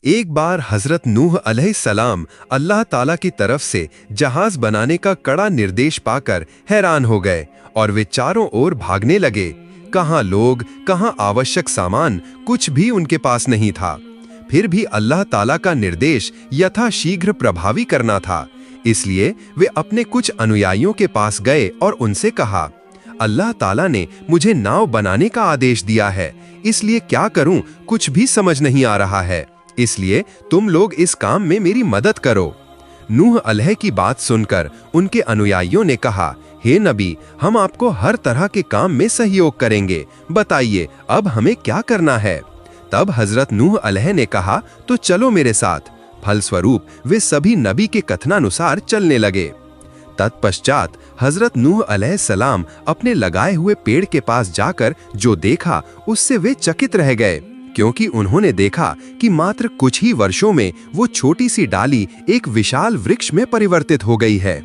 एक बार हजरत नूह अलैहिस्सलाम अल्लाह ताला की तरफ से जहाज बनाने का कड़ा निर्देश पाकर हैरान हो गए और वे चारों ओर भागने लगे। कहाँ लोग, कहाँ आवश्यक सामान, कुछ भी उनके पास नहीं था। फिर भी अल्लाह ताला का निर्देश यथाशीघ्र प्रभावी करना था, इसलिए वे अपने कुछ अनुयायियों के पास गए और उनसे कहा, अल्लाह ताला ने मुझे नाव बनाने का आदेश दिया है, इसलिए क्या करूं कुछ भी समझ नहीं आ रहा है, इसलिए तुम लोग इस काम में मेरी मदद करो। नूह अलैह की बात सुनकर उनके अनुयायियों ने कहा, हे नबी, हम आपको हर तरह के काम में सहयोग करेंगे, बताइए अब हमें क्या करना है। तब हजरत नूह अलैह ने कहा, तो चलो मेरे साथ। फलस्वरूप वे सभी नबी के कथनानुसार चलने लगे। तत्पश्चात हजरत नूह अलैहिस्सलाम अपने लगाए हुए पेड़ के पास जाकर जो देखा उससे वे चकित रह गए, क्योंकि उन्होंने देखा कि मात्र कुछ ही वर्षों में वो छोटी सी डाली एक विशाल वृक्ष में परिवर्तित हो गई है।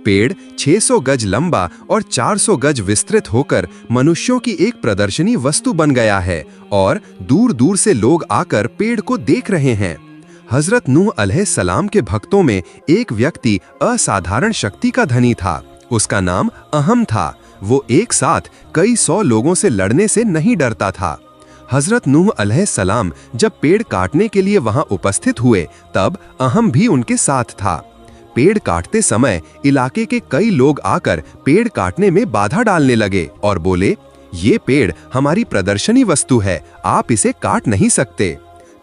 पेड़ 600 गज लंबा और 400 गज विस्तृत होकर मनुष्यों की एक प्रदर्शनी वस्तु बन गया है और दूर दूर से लोग आकर पेड़ को देख रहे हैं। हजरत नूह अलैहिस्सलाम के भक्तों में एक व्यक्ति असाधारण शक्ति का धनी था। उसका नाम अहम था। वो एक साथ कई 100 लोगों से लड़ने से नहीं डरता था। हजरत नूह अलैहिस्सलाम जब पेड़ काटने के लिए वहां उपस्थित हुए तब अहम भी उनके साथ था। पेड़ काटते समय इलाके के कई लोग आकर पेड़ काटने में बाधा डालने लगे और बोले, ये पेड़ हमारी प्रदर्शनी वस्तु है, आप इसे काट नहीं सकते।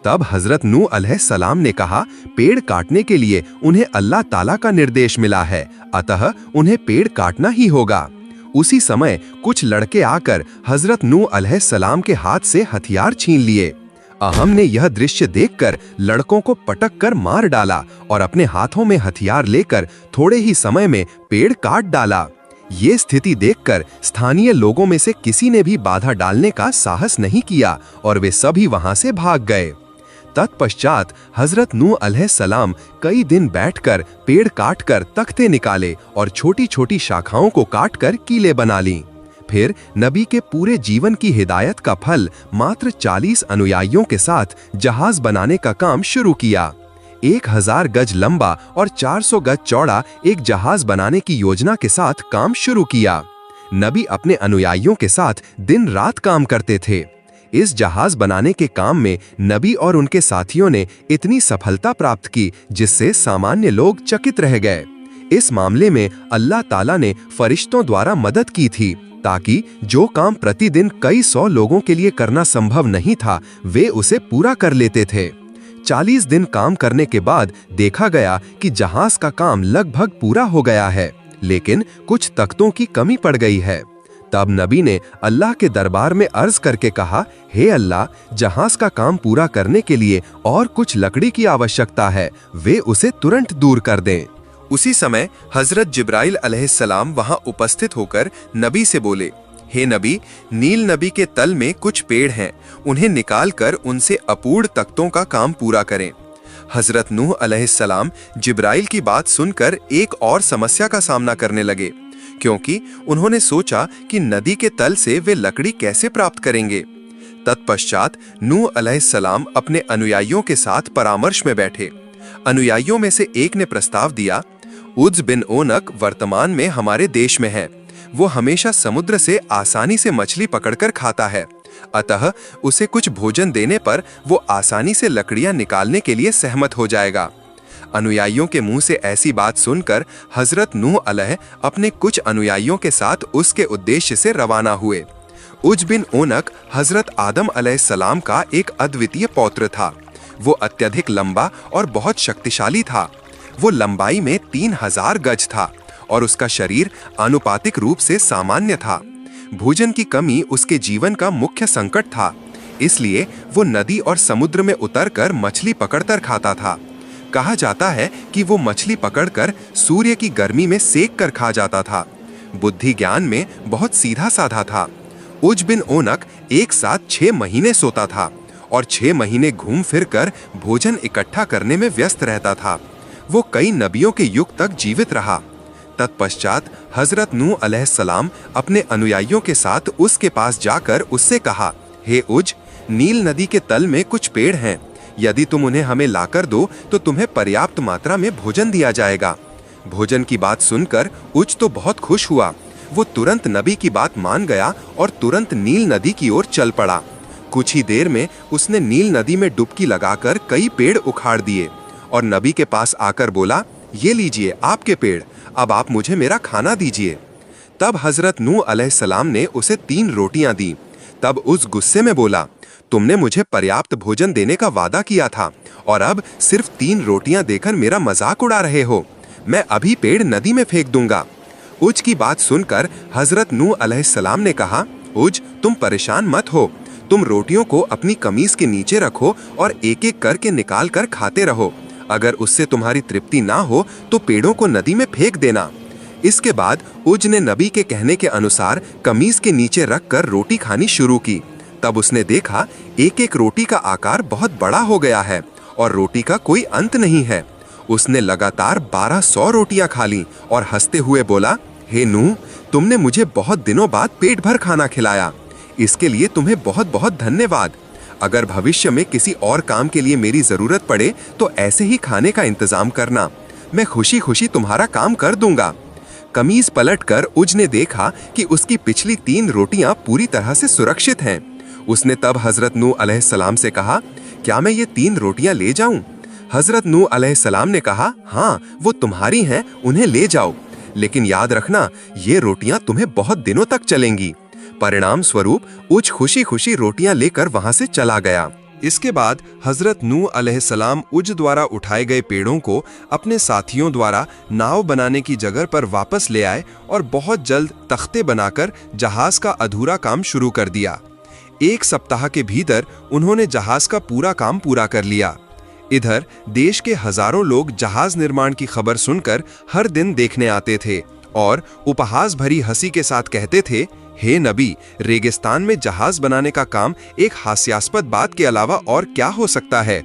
तब हजरत नूह अलैहिस्सलाम ने कहा, पेड़ काटने के लिए उन्हें अल्लाह ताला का निर्देश मिला है, अतः उन्हें पेड़ काटना ही होगा। उसी समय कुछ लड़के आकर हजरत नूह अलैहिस्सलाम के हाथ से हथियार छीन लिए। अहम ने यह दृश्य देखकर लड़कों को पटक कर मार डाला और अपने हाथों में हथियार लेकर थोड़े ही समय में पेड़ काट डाला। ये स्थिति देखकर स्थानीय लोगों में से किसी ने भी बाधा डालने का साहस नहीं किया और वे सभी वहां से भाग गए। तत्पश्चात हजरत नूह अलैहिस्सलाम कई दिन बैठकर पेड़ काटकर तख्ते निकाले और छोटी छोटी शाखाओं को काटकर कीले बना लीं। फिर नबी के पूरे जीवन की हिदायत का फल मात्र 40 अनुयायियों के साथ जहाज बनाने का काम शुरू किया। 1000 गज लंबा और 400 गज चौड़ा एक जहाज बनाने की योजना के साथ काम शुरू किया। नबी अपने अनुयायियों के साथ दिन रात काम करते थे। इस जहाज बनाने के काम में नबी और उनके साथियों ने इतनी सफलता प्राप्त की जिससे सामान्य लोग चकित रह गए। इस मामले में अल्लाह ताला ने फरिश्तों द्वारा मदद की थी ताकि जो काम प्रतिदिन कई 100 लोगों के लिए करना संभव नहीं था वे उसे पूरा कर लेते थे। 40 दिन काम करने के बाद देखा गया कि जहाज का काम लगभग पूरा हो गया है, लेकिन कुछ तख्तों की कमी पड़ गई है। तब नबी ने अल्लाह के दरबार में अर्ज करके कहा, हे अल्लाह, जहाज का काम पूरा करने के लिए और कुछ लकड़ी की आवश्यकता है, वे उसे तुरंत दूर कर दें। उसी समय हजरत जिब्राइल अलैहिस्सलाम वहां उपस्थित होकर नबी से बोले, हे नबी, नील नबी के तल में कुछ पेड़ हैं, उन्हें निकालकर उनसे अपूर्ण तख्तों का काम पूरा करें। हजरत नूह अलैहिस्सलाम जिब्राइल की बात सुनकर एक और समस्या का सामना करने लगे, क्योंकि उन्होंने सोचा कि नदी के तल से वे लकड़ी कैसे प्राप्त करेंगे। तत्पश्चात नूह अलैहिस्सलाम अपने अनुयायियों के साथ परामर्श में बैठे। अनुयायियों में से एक ने प्रस्ताव दिया, उज बिन ओनक वर्तमान में हमारे देश में है। वो हमेशा समुद्र से आसानी से मछली पकड़कर खाता है, अतः उसे कुछ भोजन देने पर वो आसानी से लकड़ियां निकालने के लिए सहमत हो जाएगा। अनुयायियों के मुंह से ऐसी बात सुनकर हजरत नूह अलैह अपने कुछ अनुयायियों के साथ उसके उद्देश्य से रवाना हुए। उज बिन ओनक हजरत आदम अलैहिस्सलाम का एक अद्वितीय पौत्र था। वो अत्यधिक लंबा और बहुत शक्तिशाली था। वो लंबाई में 3000 गज था और उसका शरीर आनुपातिक रूप से सामान्य था। भोजन की कमी उसके जीवन का मुख्य संकट था, इसलिए वो नदी और समुद्र में उतरकर मछली पकड़कर खाता था। कहा जाता है कि वो मछली पकड़कर सूर्य की गर्मी में सेक कर खा जाता था। बुद्धि ज्ञान में बहुत सीधा साधा था। उज बिन ओनक एक साथ 6 महीने सोता था और 6 महीने घूम फिर कर भोजन इकट्ठा करने में व्यस्त रहता था। वो कई नबियों के युग तक जीवित रहा। तत्पश्चात हजरत नूह अलैहिस्सलाम अपने अनुयायियों के साथ उसके पास जाकर उससे कहा, हे उज, नील नदी के तल में कुछ पेड़ हैं, यदि तुम उन्हें हमें लाकर दो तो तुम्हें पर्याप्त मात्रा में भोजन दिया जाएगा। भोजन की बात सुनकर उज तो बहुत खुश हुआ। वो तुरंत नबी की बात मान गया और तुरंत नील नदी की ओर चल पड़ा। कुछ ही देर में उसने नील नदी में डुबकी लगाकर कई पेड़ उखाड़ दिए और नबी के पास आकर बोला, ये लीजिए आपके पेड़, अब आप मुझे मेरा खाना दीजिए। तब हजरत नूह अलैहिस्सलाम ने उसे 3 रोटियां दी। तब उस गुस्से में बोला, तुमने मुझे पर्याप्त भोजन देने का वादा किया था और अब सिर्फ 3 रोटियां देकर मेरा मजाक उड़ा रहे हो। मैं अभी पेड़ नदी में फेंक दूंगा। उज की बात सुनकर हजरत नूह अलैहिस्सलाम ने कहा, उज तुम परेशान मत हो, तुम रोटियों को अपनी कमीज के नीचे रखो और एक एक करके निकाल कर खाते रहो। अगर उससे तुम्हारी तृप्ति ना हो तो पेड़ों को नदी में फेंक देना। इसके बाद उज ने नबी के कहने के अनुसार कमीज के नीचे रखकर रोटी खानी शुरू की। तब उसने देखा एक एक रोटी का आकार बहुत बड़ा हो गया है और रोटी का कोई अंत नहीं है। उसने लगातार 1200 रोटियां खा ली और हंसते हुए बोला, हे नूह, तुमने मुझे बहुत दिनों बाद पेट भर खाना खिलाया, इसके लिए तुम्हें बहुत बहुत धन्यवाद। अगर भविष्य में किसी और काम के लिए मेरी जरूरत पड़े तो ऐसे ही खाने का इंतजाम करना, मैं खुशी खुशी तुम्हारा काम कर दूंगा। कमीज पलटकर उज ने देखा कि उसकी पिछली 3 रोटियां पूरी तरह से सुरक्षित हैं। उसने तब हजरत नूह अलैहिस्सलाम से कहा, क्या मैं ये 3 रोटियां ले जाऊं? हजरत नूह अलैहिस्सलाम ने कहा, हाँ, वो तुम्हारी हैं, उन्हें ले जाओ, लेकिन याद रखना ये रोटियां तुम्हें बहुत दिनों तक चलेंगी। परिणाम स्वरूप उज खुशी खुशी रोटियां लेकर वहां से चला गया। इसके बाद हजरत नूह अलैहिस्सलाम उज द्वारा उठाए गए पेड़ों को अपने साथियों द्वारा नाव बनाने की जगह पर वापस ले आए और बहुत जल्द तख्ते बनाकर जहाज का अधूरा काम शुरू कर दिया। 1 सप्ताह के भीतर उन्होंने जहाज का पूरा काम पूरा कर लिया। इधर देश के हजारों लोग जहाज निर्माण की खबर सुनकर हर दिन देखने आते थे और उपहास भरी हंसी के साथ कहते थे, हे नबी, रेगिस्तान में जहाज बनाने का काम एक हास्यास्पद बात के अलावा और क्या हो सकता है?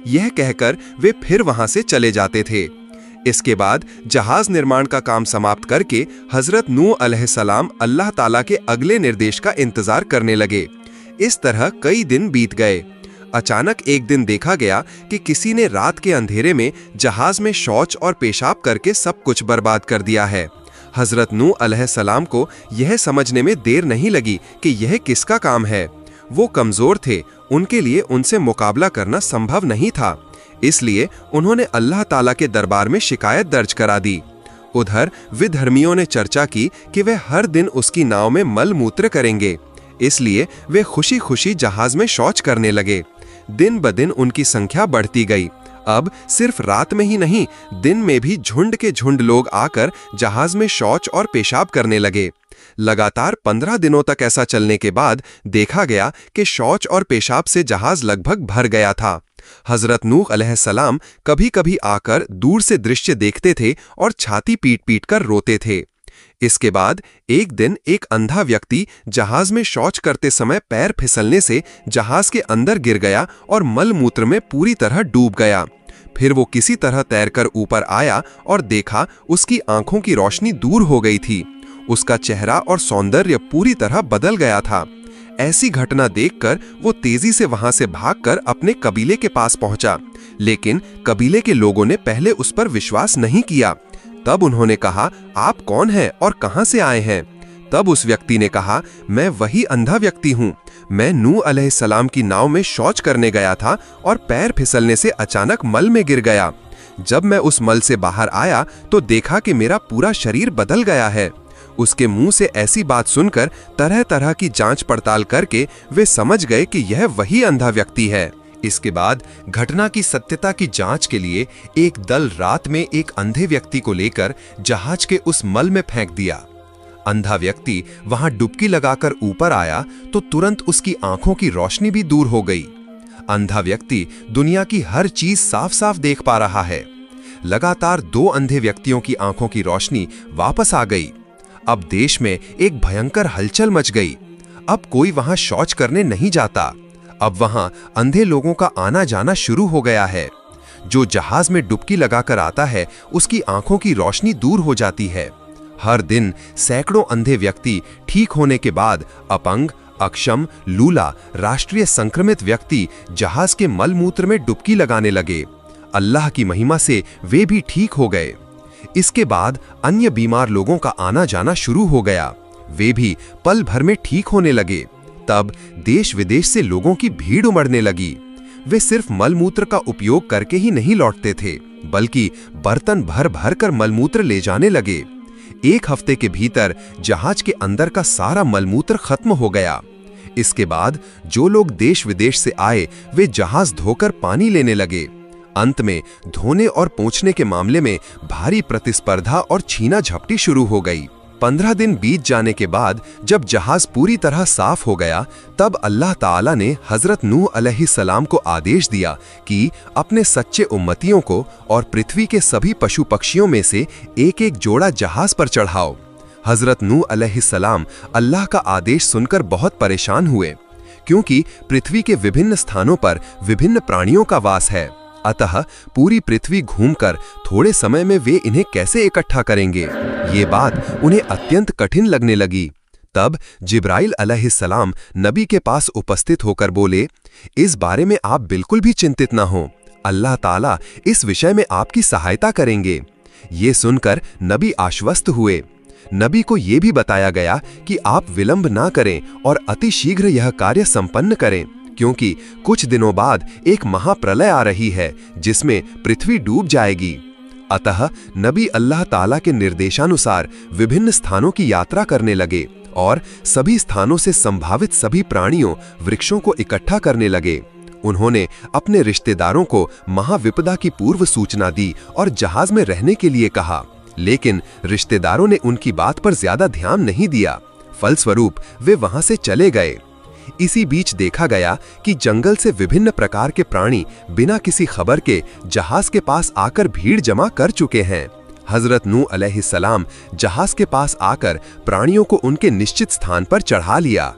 यह कहकर वे फिर वहां से चले जाते थे। इसके बाद जहाज निर्माण का काम समाप्त करके हजरत नूह अलैहिस्सलाम अल्लाह ताला के अगले निर्देश का इंतजार करने लगे। इस तरह कई दिन बीत गए। अचानक एक दिन देखा गया कि किसी ने रात के अंधेरे में जहाज में शौच और पेशाब करके सब कुछ बर्बाद कर दिया है। हजरत नूह अलैहिस्सलाम को यह समझने में देर नहीं लगी कि यह किसका काम है। वो कमजोर थे, उनके लिए उनसे मुकाबला करना संभव नहीं था। इसलिए उन्होंने अल्लाह ताला के दरबार में शिकायत दर्ज करा दी। उधर विधर्मियों ने चर्चा की कि वे हर दिन उसकी नाव में मल मूत्र करेंगे, इसलिए वे खुशी खुशी जहाज में शौच करने लगे। दिन ब दिन उनकी संख्या बढ़ती गई। अब सिर्फ रात में ही नहीं, दिन में भी झुंड के झुंड लोग आकर जहाज में शौच और पेशाब करने लगे। लगातार 15 दिनों तक ऐसा चलने के बाद देखा गया कि शौच और पेशाब से जहाज लगभग भर गया था। हजरत नूह अलैहिस्सलाम कभी-कभी आकर दूर से दृश्य देखते थे और छाती पीट-पीट कर रोते थे। इसके बाद एक दिन एक अंधा व्यक्ति जहाज में शौच करते समय पैर फिसलने से जहाज के अंदर गिर गया और मल मूत्र में पूरी तरह डूब गया। फिर वो किसी तरह तैरकर ऊपर आया और देखा उसकी आंखों की रोशनी दूर हो गई थी। उसका चेहरा और सौंदर्य पूरी तरह बदल गया था। ऐसी घटना देखकर वो तेजी से वहां से भागकर अपने कबीले के पास पहुंचा, लेकिन कबीले के लोगों ने पहले उस पर विश्वास नहीं किया। तब उन्होंने कहा, आप कौन हैं और कहां से आए हैं? तब उस व्यक्ति ने कहा, मैं वही अंधा व्यक्ति हूं। मैं नूह अलैहिस्सलाम की नाव में शौच करने गया था और पैर फिसलने से अचानक मल में गिर गया। जब मैं उस मल से बाहर आया तो देखा कि मेरा पूरा शरीर बदल गया है। उसके मुंह से ऐसी बात सुनकर तरह तरह की जांच पड़ताल करके वे समझ गए कि यह वही अंधा व्यक्ति है। इसके बाद घटना की सत्यता की जांच के लिए एक दल रात में एक अंधे व्यक्ति को लेकर जहाज के उस मल में फेंक दिया। अंधा व्यक्ति वहां डुबकी लगाकर ऊपर आया तो तुरंत उसकी आंखों की रोशनी भी दूर हो गई। अंधा व्यक्ति दुनिया की हर चीज साफ साफ देख पा रहा है। लगातार 2 अंधे व्यक्तियों की आंखों की रोशनी वापस आ गई। अब देश में एक भयंकर हलचल मच गई। अब कोई वहां शौच करने नहीं जाता। अब वहां अंधे लोगों का आना जाना शुरू हो गया है। जो जहाज में डुबकी लगाकर आता है उसकी आंखों की रोशनी दूर हो जाती है। हर दिन सैकड़ों अंधे व्यक्ति ठीक होने के बाद अपंग, अक्षम, लूला, राष्ट्रीय संक्रमित व्यक्ति जहाज के मलमूत्र में डुबकी लगाने लगे। अल्लाह की महिमा से वे भी ठीक हो गए। इसके बाद अन्य बीमार लोगों का आना जाना शुरू हो गया। वे भी पल भर में ठीक होने लगे। तब देश विदेश से लोगों की भीड़ उमड़ने लगी। वे सिर्फ मलमूत्र का उपयोग करके ही नहीं लौटते थे, बल्कि बर्तन भर भर कर मलमूत्र ले जाने लगे। 1 हफ्ते के भीतर जहाज के अंदर का सारा मलमूत्र खत्म हो गया। इसके बाद जो लोग देश विदेश से आए वे जहाज धोकर पानी लेने लगे। अंत में धोने और पोंछने के मामले में भारी प्रतिस्पर्धा और छीना झपटी शुरू हो गई। 15 दिन बीत जाने के बाद जब जहाज पूरी तरह साफ हो गया, तब अल्लाह ताला ने हजरत नूह अलैहिस्सलाम को आदेश दिया कि अपने सच्चे उम्मतियों को और पृथ्वी के सभी पशु पक्षियों में से एक एक जोड़ा जहाज पर चढ़ाओ। हजरत नूह अलैहिस्सलाम अल्लाह का आदेश सुनकर बहुत परेशान हुए, क्योंकि पृथ्वी के विभिन्न स्थानों पर विभिन्न प्राणियों का वास है। अतः पूरी पृथ्वी घूमकर थोड़े समय में वे इन्हें कैसे इकट्ठा करेंगे, ये बात उन्हें अत्यंत कठिन लगने लगी। तब जिब्राइल अलैहिस्सलाम नबी के पास उपस्थित होकर बोले, इस बारे में आप बिल्कुल भी चिंतित ना हो, अल्लाह ताला इस विषय में आपकी सहायता करेंगे। ये सुनकर नबी आश्वस्त हुए। नबी को यह भी बताया गया कि आप विलंब ना करें और अतिशीघ्र यह कार्य संपन्न करें, क्योंकि कुछ दिनों बाद एक महाप्रलय आ रही है जिसमें पृथ्वी डूब जाएगी। अतः नबी अल्लाह ताला के निर्देशानुसार विभिन्न स्थानों की यात्रा करने लगे और सभी स्थानों से संभावित सभी प्राणियों, वृक्षों को इकट्ठा करने लगे। उन्होंने अपने रिश्तेदारों को महाविपदा की पूर्व सूचना दी और जहाज में रहने के लिए कहा, लेकिन रिश्तेदारों ने उनकी बात पर ज्यादा ध्यान नहीं दिया। फलस्वरूप वे वहां से चले गए। इसी बीच देखा गया कि जंगल से विभिन्न प्रकार के प्राणी बिना किसी खबर के जहाज के पास आकर भीड़ जमा कर चुके हैं। हजरत नूह अलैहिस्सलाम जहाज के पास आकर प्राणियों को उनके निश्चित स्थान पर चढ़ा लिया।